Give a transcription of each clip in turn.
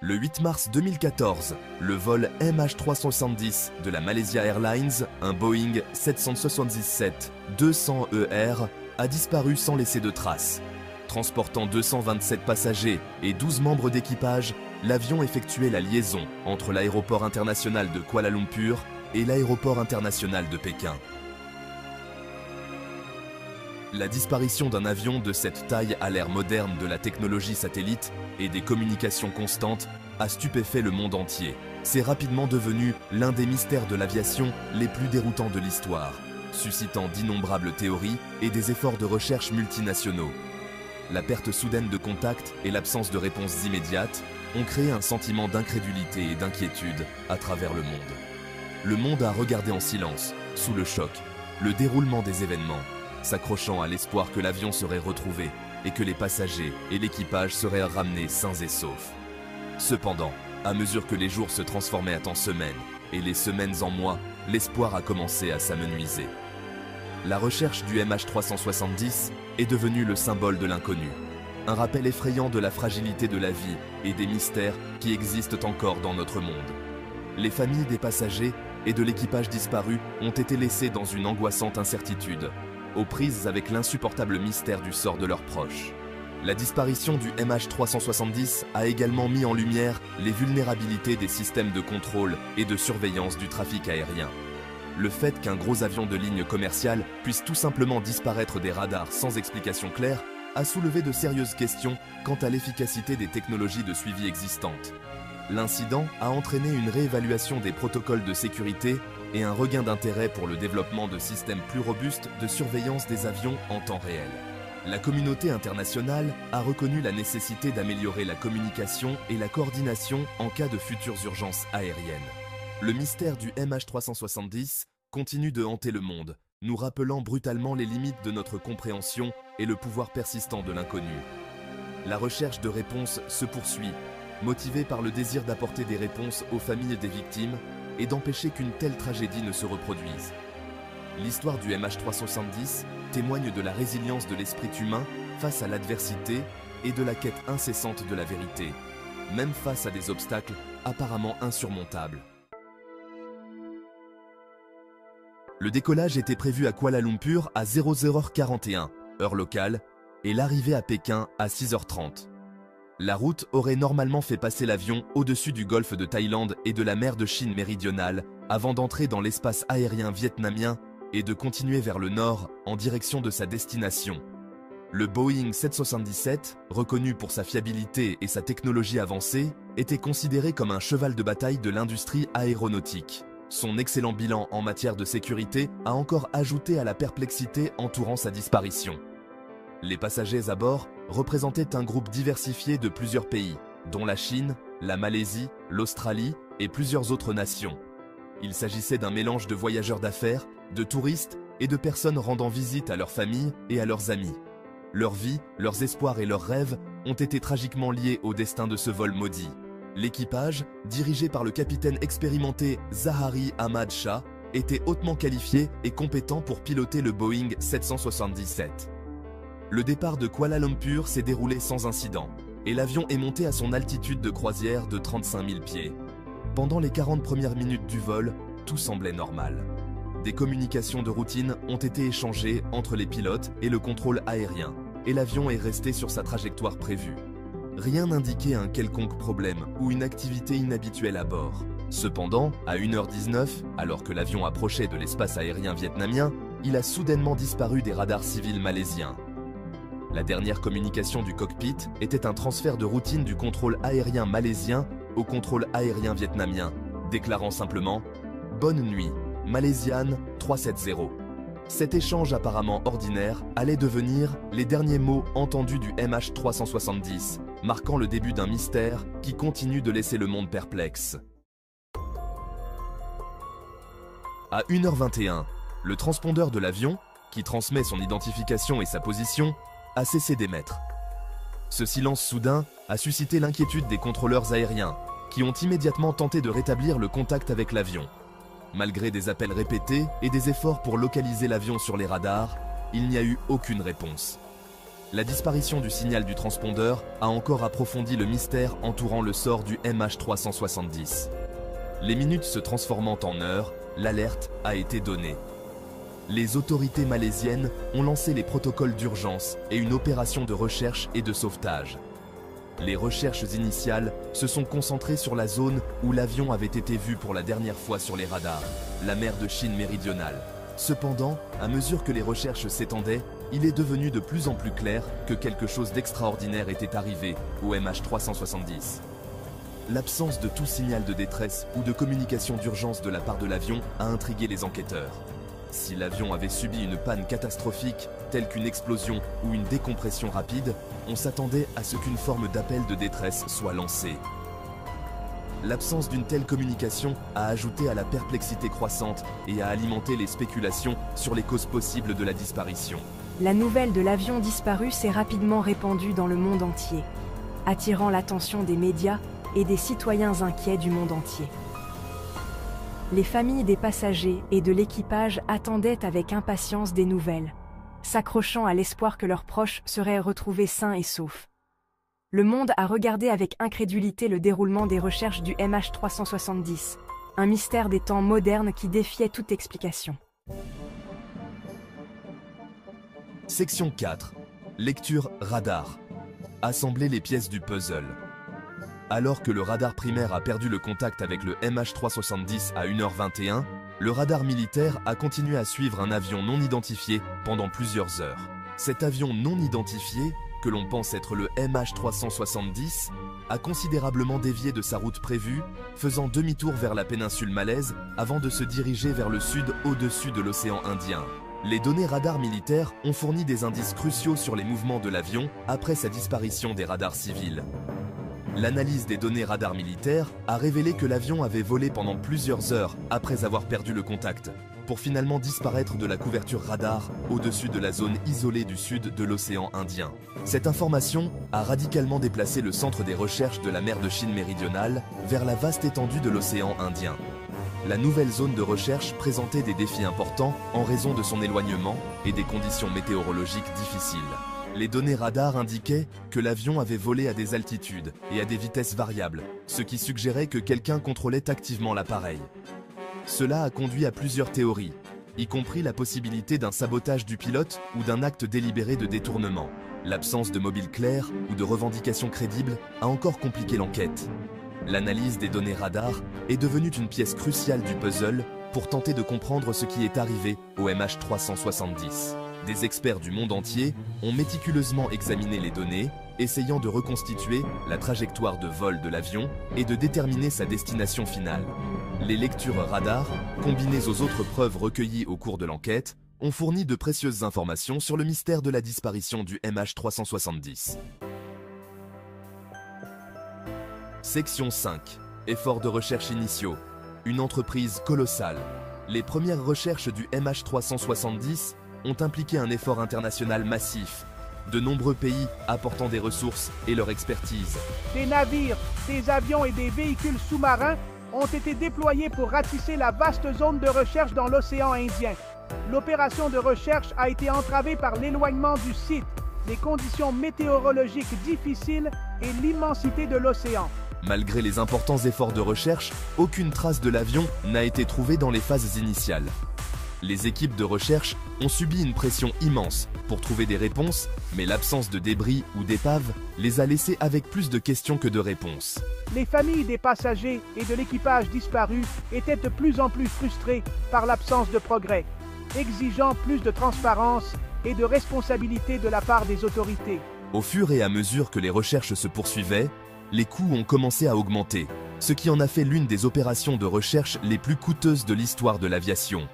Le 8 mars 2014, le vol MH370 de la Malaysia Airlines, un Boeing 777-200ER, a disparu sans laisser de traces. Transportant 227 passagers et 12 membres d'équipage, l'avion effectuait la liaison entre l'aéroport international de Kuala Lumpur et l'aéroport international de Pékin. La disparition d'un avion de cette taille à l'ère moderne de la technologie satellite et des communications constantes a stupéfait le monde entier. C'est rapidement devenu l'un des mystères de l'aviation les plus déroutants de l'histoire, suscitant d'innombrables théories et des efforts de recherche multinationaux. La perte soudaine de contact et l'absence de réponses immédiates ont créé un sentiment d'incrédulité et d'inquiétude à travers le monde. Le monde a regardé en silence, sous le choc, le déroulement des événements, s'accrochant à l'espoir que l'avion serait retrouvé et que les passagers et l'équipage seraient ramenés sains et saufs. Cependant, à mesure que les jours se transformaient en semaines et les semaines en mois, l'espoir a commencé à s'amenuiser. La recherche du MH370 est devenue le symbole de l'inconnu, un rappel effrayant de la fragilité de la vie et des mystères qui existent encore dans notre monde. Les familles des passagers et de l'équipage disparu ont été laissées dans une angoissante incertitude, aux prises avec l'insupportable mystère du sort de leurs proches. La disparition du MH370 a également mis en lumière les vulnérabilités des systèmes de contrôle et de surveillance du trafic aérien. Le fait qu'un gros avion de ligne commerciale puisse tout simplement disparaître des radars sans explication claire a soulevé de sérieuses questions quant à l'efficacité des technologies de suivi existantes. L'incident a entraîné une réévaluation des protocoles de sécurité et un regain d'intérêt pour le développement de systèmes plus robustes de surveillance des avions en temps réel. La communauté internationale a reconnu la nécessité d'améliorer la communication et la coordination en cas de futures urgences aériennes. Le mystère du MH370 continue de hanter le monde, nous rappelant brutalement les limites de notre compréhension et le pouvoir persistant de l'inconnu. La recherche de réponses se poursuit, motivée par le désir d'apporter des réponses aux familles des victimes et d'empêcher qu'une telle tragédie ne se reproduise. L'histoire du MH370 témoigne de la résilience de l'esprit humain face à l'adversité et de la quête incessante de la vérité, même face à des obstacles apparemment insurmontables. Le décollage était prévu à Kuala Lumpur à 00h41, heure locale, et l'arrivée à Pékin à 6h30. La route aurait normalement fait passer l'avion au-dessus du golfe de Thaïlande et de la mer de Chine méridionale avant d'entrer dans l'espace aérien vietnamien et de continuer vers le nord en direction de sa destination. Le Boeing 777, reconnu pour sa fiabilité et sa technologie avancée, était considéré comme un cheval de bataille de l'industrie aéronautique. Son excellent bilan en matière de sécurité a encore ajouté à la perplexité entourant sa disparition. Les passagers à bord représentaient un groupe diversifié de plusieurs pays, dont la Chine, la Malaisie, l'Australie et plusieurs autres nations. Il s'agissait d'un mélange de voyageurs d'affaires, de touristes et de personnes rendant visite à leurs familles et à leurs amis. Leur vie, leurs espoirs et leurs rêves ont été tragiquement liés au destin de ce vol maudit. L'équipage, dirigé par le capitaine expérimenté Zahari Ahmad Shah, était hautement qualifié et compétent pour piloter le Boeing 777. Le départ de Kuala Lumpur s'est déroulé sans incident et l'avion est monté à son altitude de croisière de 35 000 pieds. Pendant les 40 premières minutes du vol, tout semblait normal. Des communications de routine ont été échangées entre les pilotes et le contrôle aérien et l'avion est resté sur sa trajectoire prévue. Rien n'indiquait un quelconque problème ou une activité inhabituelle à bord. Cependant, à 1h19, alors que l'avion approchait de l'espace aérien vietnamien, il a soudainement disparu des radars civils malaisiens. La dernière communication du cockpit était un transfert de routine du contrôle aérien malaisien au contrôle aérien vietnamien, déclarant simplement « Bonne nuit, Malaysian 370 ». Cet échange apparemment ordinaire allait devenir les derniers mots entendus du MH370, marquant le début d'un mystère qui continue de laisser le monde perplexe. À 1h21, le transpondeur de l'avion, qui transmet son identification et sa position, a cessé d'émettre. Ce silence soudain a suscité l'inquiétude des contrôleurs aériens, qui ont immédiatement tenté de rétablir le contact avec l'avion. Malgré des appels répétés et des efforts pour localiser l'avion sur les radars, il n'y a eu aucune réponse. La disparition du signal du transpondeur a encore approfondi le mystère entourant le sort du MH370. Les minutes se transformant en heures, l'alerte a été donnée. Les autorités malaisiennes ont lancé les protocoles d'urgence et une opération de recherche et de sauvetage. Les recherches initiales se sont concentrées sur la zone où l'avion avait été vu pour la dernière fois sur les radars, la mer de Chine méridionale. Cependant, à mesure que les recherches s'étendaient, il est devenu de plus en plus clair que quelque chose d'extraordinaire était arrivé au MH370. L'absence de tout signal de détresse ou de communication d'urgence de la part de l'avion a intrigué les enquêteurs. Si l'avion avait subi une panne catastrophique, telle qu'une explosion ou une décompression rapide, on s'attendait à ce qu'une forme d'appel de détresse soit lancée. L'absence d'une telle communication a ajouté à la perplexité croissante et a alimenté les spéculations sur les causes possibles de la disparition. La nouvelle de l'avion disparu s'est rapidement répandue dans le monde entier, attirant l'attention des médias et des citoyens inquiets du monde entier. Les familles des passagers et de l'équipage attendaient avec impatience des nouvelles, s'accrochant à l'espoir que leurs proches seraient retrouvés sains et saufs. Le monde a regardé avec incrédulité le déroulement des recherches du MH370, un mystère des temps modernes qui défiait toute explication. Section 4. Lecture radar. Assembler les pièces du puzzle. Alors que le radar primaire a perdu le contact avec le MH370 à 1h21, le radar militaire a continué à suivre un avion non identifié pendant plusieurs heures. Cet avion non identifié, que l'on pense être le MH370, a considérablement dévié de sa route prévue, faisant demi-tour vers la péninsule malaise avant de se diriger vers le sud au-dessus de l'océan Indien. Les données radars militaires ont fourni des indices cruciaux sur les mouvements de l'avion après sa disparition des radars civils. L'analyse des données radars militaires a révélé que l'avion avait volé pendant plusieurs heures après avoir perdu le contact, pour finalement disparaître de la couverture radar au-dessus de la zone isolée du sud de l'océan Indien. Cette information a radicalement déplacé le centre des recherches de la mer de Chine méridionale vers la vaste étendue de l'océan Indien. La nouvelle zone de recherche présentait des défis importants en raison de son éloignement et des conditions météorologiques difficiles. Les données radars indiquaient que l'avion avait volé à des altitudes et à des vitesses variables, ce qui suggérait que quelqu'un contrôlait activement l'appareil. Cela a conduit à plusieurs théories, y compris la possibilité d'un sabotage du pilote ou d'un acte délibéré de détournement. L'absence de mobile clair ou de revendications crédibles a encore compliqué l'enquête. L'analyse des données radars est devenue une pièce cruciale du puzzle pour tenter de comprendre ce qui est arrivé au MH370. Des experts du monde entier ont méticuleusement examiné les données, essayant de reconstituer la trajectoire de vol de l'avion et de déterminer sa destination finale. Les lectures radars, combinées aux autres preuves recueillies au cours de l'enquête, ont fourni de précieuses informations sur le mystère de la disparition du MH370. Section 5. Efforts de recherche initiaux. Une entreprise colossale. Les premières recherches du MH370 ont impliqué un effort international massif, de nombreux pays apportant des ressources et leur expertise. Des navires, des avions et des véhicules sous-marins ont été déployés pour ratisser la vaste zone de recherche dans l'océan Indien. L'opération de recherche a été entravée par l'éloignement du site, les conditions météorologiques difficiles et l'immensité de l'océan. Malgré les importants efforts de recherche, aucune trace de l'avion n'a été trouvée dans les phases initiales. Les équipes de recherche ont subi une pression immense pour trouver des réponses, mais l'absence de débris ou d'épaves les a laissés avec plus de questions que de réponses. Les familles des passagers et de l'équipage disparus étaient de plus en plus frustrées par l'absence de progrès, exigeant plus de transparence et de responsabilité de la part des autorités. Au fur et à mesure que les recherches se poursuivaient, les coûts ont commencé à augmenter, ce qui en a fait l'une des opérations de recherche les plus coûteuses de l'histoire de l'aviation.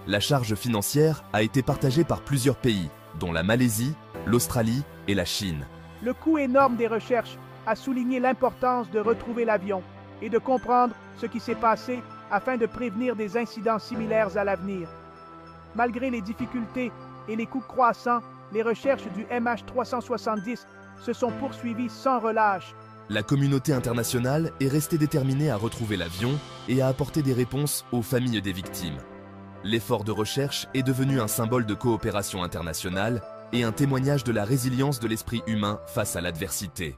La charge financière a été partagée par plusieurs pays, dont la Malaisie, l'Australie et la Chine. Le coût énorme des recherches a souligné l'importance de retrouver l'avion et de comprendre ce qui s'est passé afin de prévenir des incidents similaires à l'avenir. Malgré les difficultés et les coûts croissants, les recherches du MH370 se sont poursuivies sans relâche. La communauté internationale est restée déterminée à retrouver l'avion et à apporter des réponses aux familles des victimes. L'effort de recherche est devenu un symbole de coopération internationale et un témoignage de la résilience de l'esprit humain face à l'adversité.